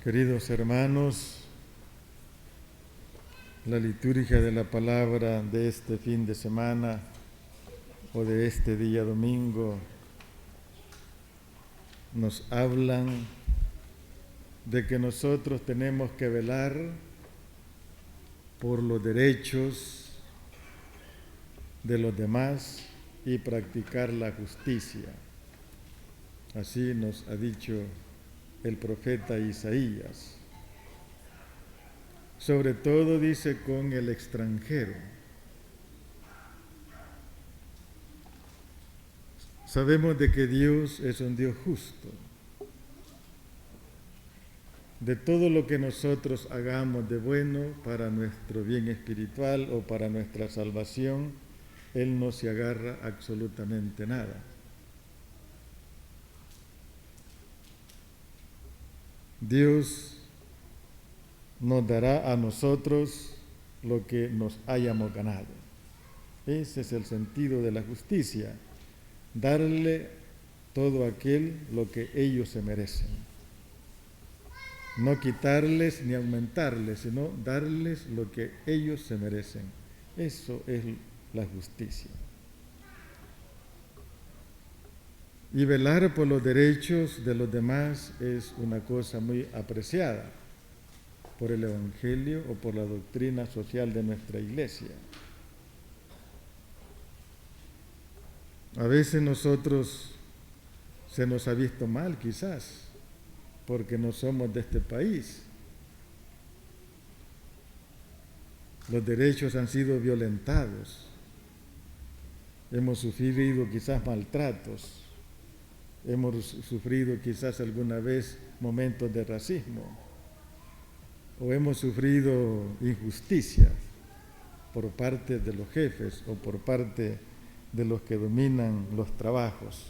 Queridos hermanos, la liturgia de la palabra de este fin de semana o de este día domingo nos hablan de que nosotros tenemos que velar por los derechos de los demás y practicar la justicia. Así nos ha dicho el profeta Isaías. Sobre todo dice con el extranjero. Sabemos de que Dios es un Dios justo. De todo lo que nosotros hagamos de bueno para nuestro bien espiritual o para nuestra salvación, Él no se agarra absolutamente nada. Dios nos dará a nosotros lo que nos hayamos ganado. Ese es el sentido de la justicia, darle todo aquel lo que ellos se merecen. No quitarles ni aumentarles, sino darles lo que ellos se merecen. Eso es la justicia. Y velar por los derechos de los demás es una cosa muy apreciada por el Evangelio o por la doctrina social de nuestra Iglesia. A veces nosotros se nos ha visto mal quizás, porque no somos de este país. Los derechos han sido violentados. Hemos sufrido quizás maltratos. Hemos sufrido quizás alguna vez momentos de racismo. O hemos sufrido injusticias por parte de los jefes o por parte de los que dominan los trabajos.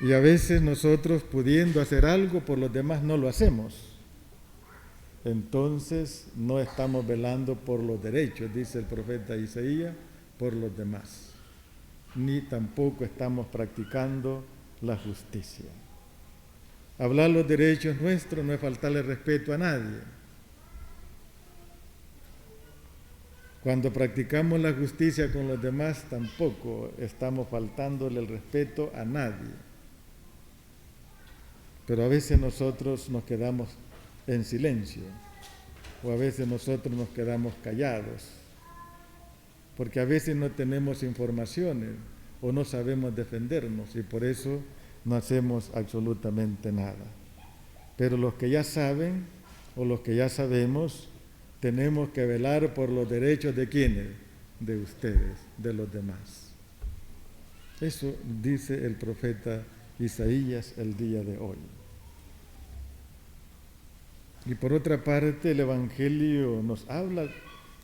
Y a veces nosotros, pudiendo hacer algo por los demás, no lo hacemos. Entonces no estamos velando por los derechos, dice el profeta Isaías, por los demás. Ni tampoco estamos practicando la justicia. Hablar los derechos nuestros no es faltarle respeto a nadie. Cuando practicamos la justicia con los demás, tampoco estamos faltándole el respeto a nadie. Pero a veces nosotros nos quedamos en silencio, o a veces nosotros nos quedamos callados, porque a veces no tenemos informaciones o no sabemos defendernos y por eso no hacemos absolutamente nada. Pero los que ya saben o los que ya sabemos, tenemos que velar por los derechos de ¿quiénes? De ustedes, de los demás. Eso dice el profeta Isaías el día de hoy. Y por otra parte, el Evangelio nos habla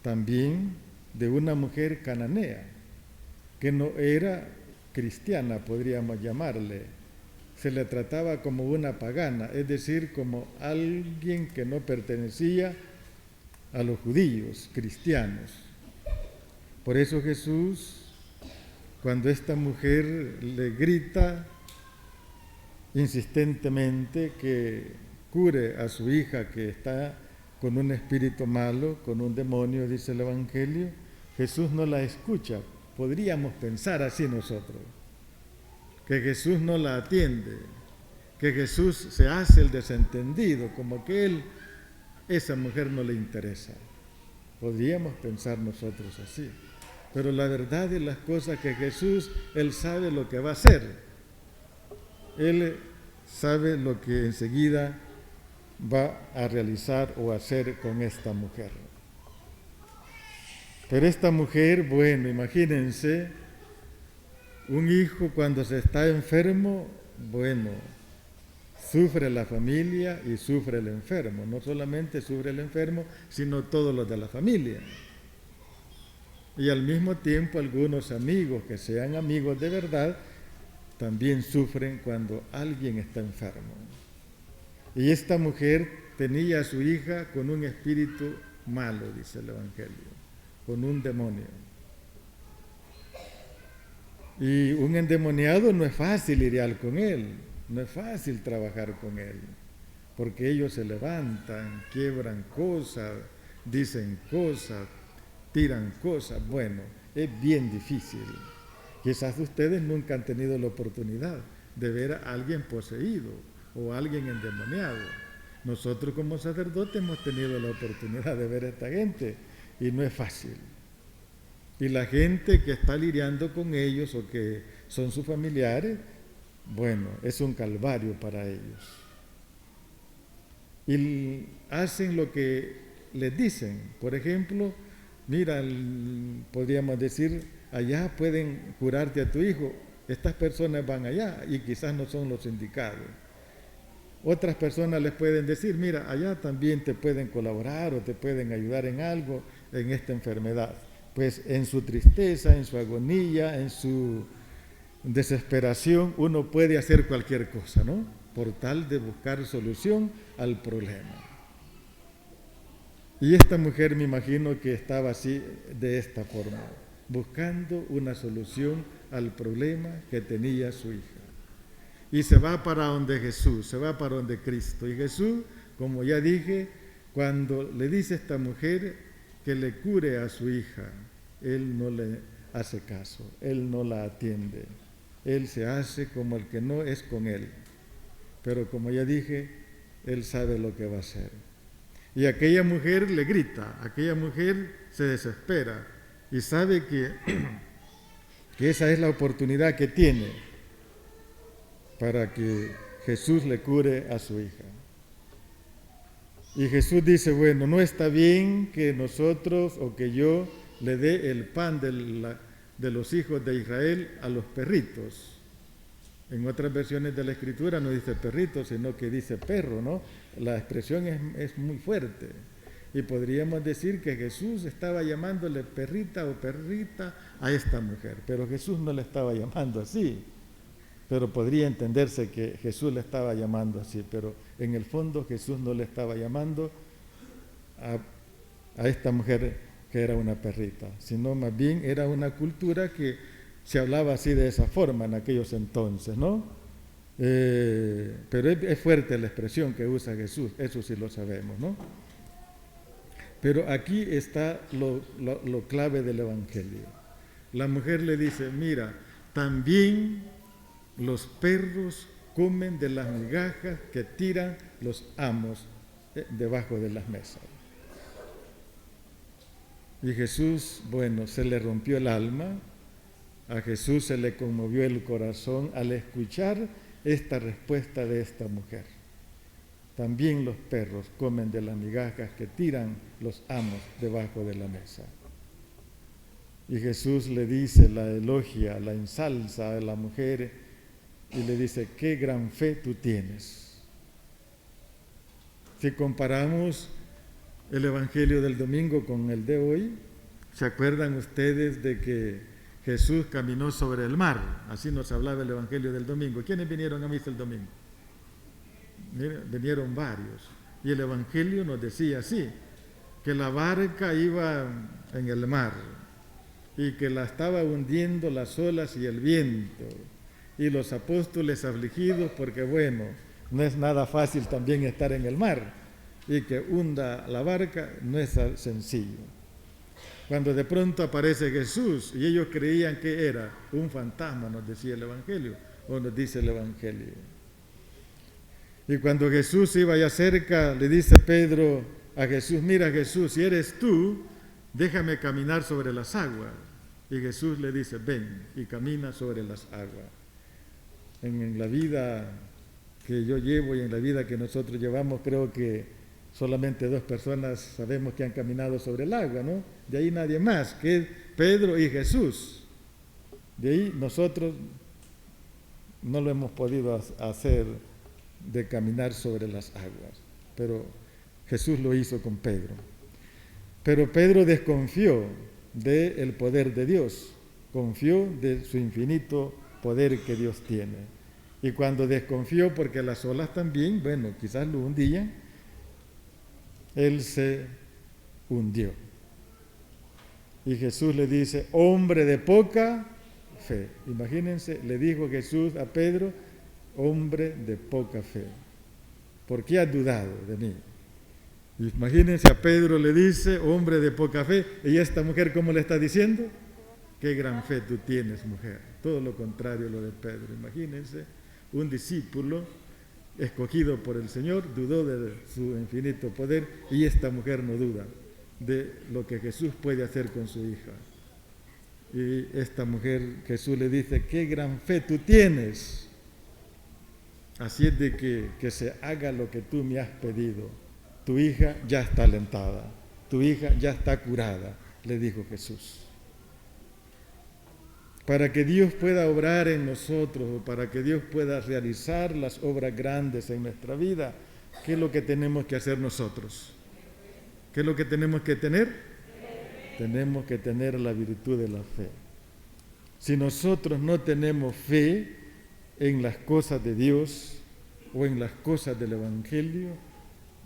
también de una mujer cananea, que no era cristiana, podríamos llamarle. Se le trataba como una pagana, es decir, como alguien que no pertenecía a los judíos, cristianos. Por eso Jesús, cuando esta mujer le grita insistentemente que cure a su hija que está con un espíritu malo, con un demonio, dice el Evangelio, Jesús no la escucha. Podríamos pensar así nosotros, que Jesús no la atiende, que Jesús se hace el desentendido, como que esa mujer no le interesa. Podríamos pensar nosotros así. Pero la verdad de las cosas que Jesús, Él sabe lo que va a hacer. Él sabe lo que enseguida va a realizar o hacer con esta mujer. Pero esta mujer, bueno, imagínense, un hijo cuando se está enfermo, bueno, sufre la familia y sufre el enfermo. No solamente sufre el enfermo, sino todos los de la familia. Y al mismo tiempo algunos amigos que sean amigos de verdad, también sufren cuando alguien está enfermo. Y esta mujer tenía a su hija con un espíritu malo, dice el Evangelio, con un demonio. Y un endemoniado no es fácil lidiar con él, no es fácil trabajar con él. porque ellos se levantan, quiebran cosas, dicen cosas, tiran cosas. Bueno, es bien difícil. Quizás ustedes nunca han tenido la oportunidad de ver a alguien poseído o a alguien endemoniado. Nosotros como sacerdotes hemos tenido la oportunidad de ver a esta gente y no es fácil. Y la gente que está lidiando con ellos o que son sus familiares, bueno, es un calvario para ellos. Y hacen lo que les dicen. Por ejemplo, mira, podríamos decir, allá pueden curarte a tu hijo. Estas personas van allá y quizás no son los indicados. Otras personas les pueden decir, mira, allá también te pueden colaborar o te pueden ayudar en algo en esta enfermedad. Pues en su tristeza, en su agonía, en su desesperación, uno puede hacer cualquier cosa, ¿no? Por tal de buscar solución al problema. Y esta mujer me imagino que estaba así, de esta forma, buscando una solución al problema que tenía su hija. Y se va para donde Jesús, se va para donde Cristo. Y Jesús, como ya dije, cuando le dice a esta mujer que le cure a su hija, él no le hace caso, él no la atiende. Él se hace como el que no es con él. Pero como ya dije, él sabe lo que va a hacer. Y aquella mujer le grita, aquella mujer se desespera y sabe que esa es la oportunidad que tiene para que Jesús le cure a su hija. Y Jesús dice, bueno, no está bien que nosotros o que yo le dé el pan de los hijos de Israel a los perritos. En otras versiones de la Escritura no dice perrito, sino que dice perro, ¿no? La expresión es muy fuerte. Y podríamos decir que Jesús estaba llamándole perrita o perrita a esta mujer, pero Jesús no le estaba llamando así. Pero podría entenderse que Jesús le estaba llamando así, pero en el fondo Jesús no le estaba llamando a esta mujer que era una perrita, sino más bien era una cultura que se hablaba así de esa forma en aquellos entonces, ¿no? Pero es fuerte la expresión que usa Jesús, eso sí lo sabemos, ¿no? Pero aquí está lo clave del Evangelio. La mujer le dice, mira, también los perros comen de las migajas que tiran los amos debajo de las mesas. Y Jesús, bueno, se le rompió el alma, a Jesús se le conmovió el corazón al escuchar esta respuesta de esta mujer. También los perros comen de las migajas que tiran los amos debajo de la mesa. Y Jesús le dice, la elogia, la ensalza a la mujer y le dice, qué gran fe tú tienes. Si comparamos el Evangelio del domingo con el de hoy, ¿se acuerdan ustedes de que Jesús caminó sobre el mar? Así nos hablaba el Evangelio del domingo. ¿Quiénes vinieron a misa el domingo? Vinieron varios. Y el Evangelio nos decía así, que la barca iba en el mar y que la estaba hundiendo las olas y el viento. Y los apóstoles afligidos porque, bueno, no es nada fácil también estar en el mar. Y que hunda la barca no es sencillo. Cuando de pronto aparece Jesús y ellos creían que era un fantasma, nos decía el Evangelio, o nos dice el Evangelio. Y cuando Jesús iba allá cerca, le dice Pedro a Jesús, mira Jesús, si eres tú, déjame caminar sobre las aguas. Y Jesús le dice, ven y camina sobre las aguas. En la vida que yo llevo y en la vida que nosotros llevamos, creo que solamente 2 personas sabemos que han caminado sobre el agua, ¿no? De ahí nadie más, que es Pedro y Jesús. De ahí nosotros no lo hemos podido hacer de caminar sobre las aguas, pero Jesús lo hizo con Pedro. Pero Pedro desconfió del poder de Dios, confió de su infinito poder que Dios tiene. Y cuando desconfió, porque las olas también, bueno, quizás lo hundían, él se hundió. Y Jesús le dice, hombre de poca fe. Imagínense, le dijo Jesús a Pedro, hombre de poca fe. ¿Por qué has dudado de mí? Imagínense, a Pedro le dice, hombre de poca fe, y esta mujer, ¿cómo le está diciendo? Qué gran fe tú tienes, mujer. Todo lo contrario a lo de Pedro. Imagínense, un discípulo escogido por el Señor dudó de su infinito poder, y esta mujer no duda de lo que Jesús puede hacer con su hija. Y esta mujer, Jesús le dice, qué gran fe tú tienes. Así es de que se haga lo que tú me has pedido. Tu hija ya está alentada, tu hija ya está curada, le dijo Jesús. Para que Dios pueda obrar en nosotros, o para que Dios pueda realizar las obras grandes en nuestra vida, ¿qué es lo que tenemos que hacer nosotros? ¿Qué es lo que tenemos que tener? Tenemos que tener la virtud de la fe. Si nosotros no tenemos fe en las cosas de Dios o en las cosas del Evangelio,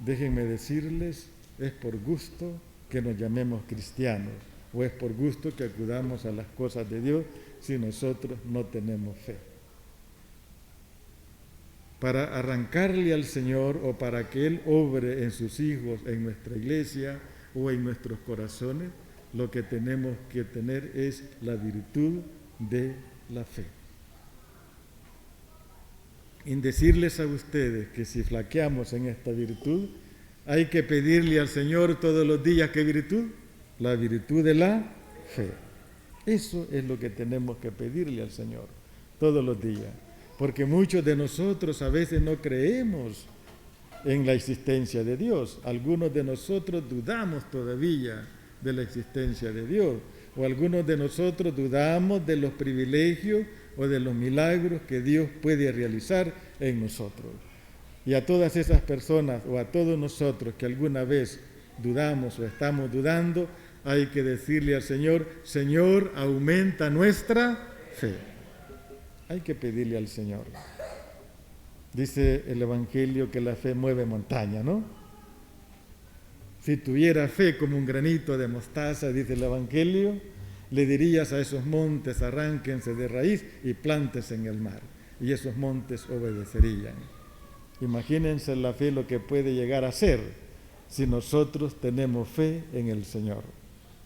déjenme decirles, es por gusto que nos llamemos cristianos, o es por gusto que acudamos a las cosas de Dios si nosotros no tenemos fe. Para arrancarle al Señor, o para que Él obre en sus hijos, en nuestra iglesia o en nuestros corazones, lo que tenemos que tener es la virtud de la fe. En decirles a ustedes que si flaqueamos en esta virtud, hay que pedirle al Señor todos los días, ¿qué virtud? La virtud de la fe. Eso es lo que tenemos que pedirle al Señor todos los días, porque muchos de nosotros a veces no creemos en la existencia de Dios. Algunos de nosotros dudamos todavía de la existencia de Dios, o algunos de nosotros dudamos de los privilegios o de los milagros que Dios puede realizar en nosotros. Y a todas esas personas, o a todos nosotros que alguna vez dudamos o estamos dudando, hay que decirle al Señor, Señor, aumenta nuestra fe. Hay que pedirle al Señor. Dice el Evangelio que la fe mueve montaña, ¿no? Si tuviera fe como un granito de mostaza, dice el Evangelio, le dirías a esos montes, arránquense de raíz y plántense en el mar. Y esos montes obedecerían. Imagínense la fe lo que puede llegar a ser si nosotros tenemos fe en el Señor.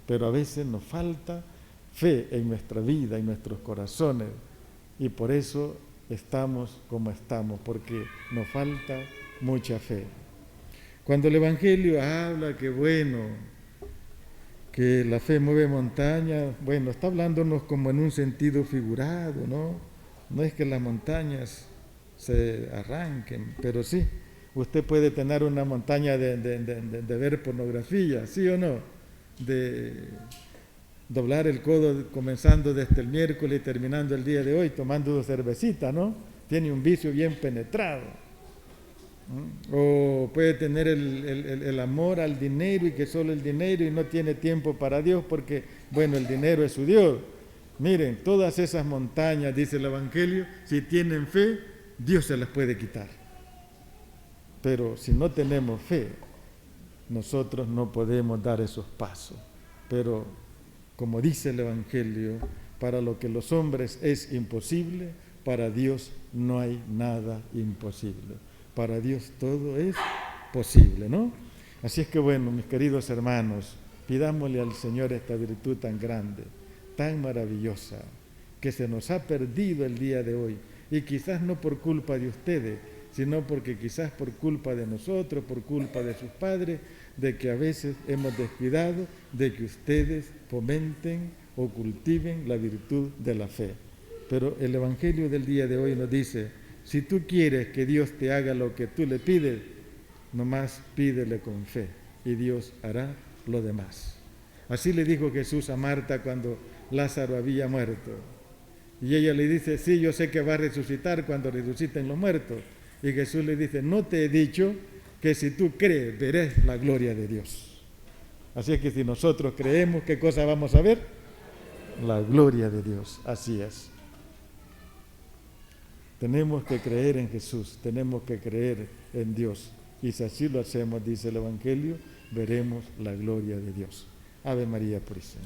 Pero a veces nos falta fe en nuestra vida, en nuestros corazones. Y por eso estamos como estamos, porque nos falta mucha fe. Cuando el Evangelio habla que que la fe mueve montañas, está hablándonos como en un sentido figurado, ¿no? No es que las montañas se arranquen, pero sí, usted puede tener una montaña de ver pornografía, ¿sí o no? De doblar el codo comenzando desde el miércoles y terminando el día de hoy tomando cervecita, ¿no? Tiene un vicio bien penetrado. O puede tener el amor al dinero, y que solo el dinero, y no tiene tiempo para Dios porque, el dinero es su Dios. Miren, todas esas montañas, dice el Evangelio, si tienen fe, Dios se las puede quitar. Pero si no tenemos fe, nosotros no podemos dar esos pasos. Pero, como dice el Evangelio, para lo que los hombres es imposible, para Dios no hay nada imposible. Para Dios todo es posible, ¿no? Así es que mis queridos hermanos, pidámosle al Señor esta virtud tan grande, tan maravillosa, que se nos ha perdido el día de hoy, y quizás no por culpa de ustedes, sino porque quizás por culpa de nosotros, por culpa de sus padres, de que a veces hemos descuidado de que ustedes fomenten o cultiven la virtud de la fe. Pero el Evangelio del día de hoy nos dice, si tú quieres que Dios te haga lo que tú le pides, nomás pídele con fe y Dios hará lo demás. Así le dijo Jesús a Marta cuando Lázaro había muerto. Y ella le dice, sí, yo sé que va a resucitar cuando resuciten los muertos. Y Jesús le dice, no te he dicho que si tú crees, verás la gloria de Dios. Así es que si nosotros creemos, ¿qué cosa vamos a ver? La gloria de Dios, así es. Tenemos que creer en Jesús, tenemos que creer en Dios. Y si así lo hacemos, dice el Evangelio, veremos la gloria de Dios. Ave María Purísima.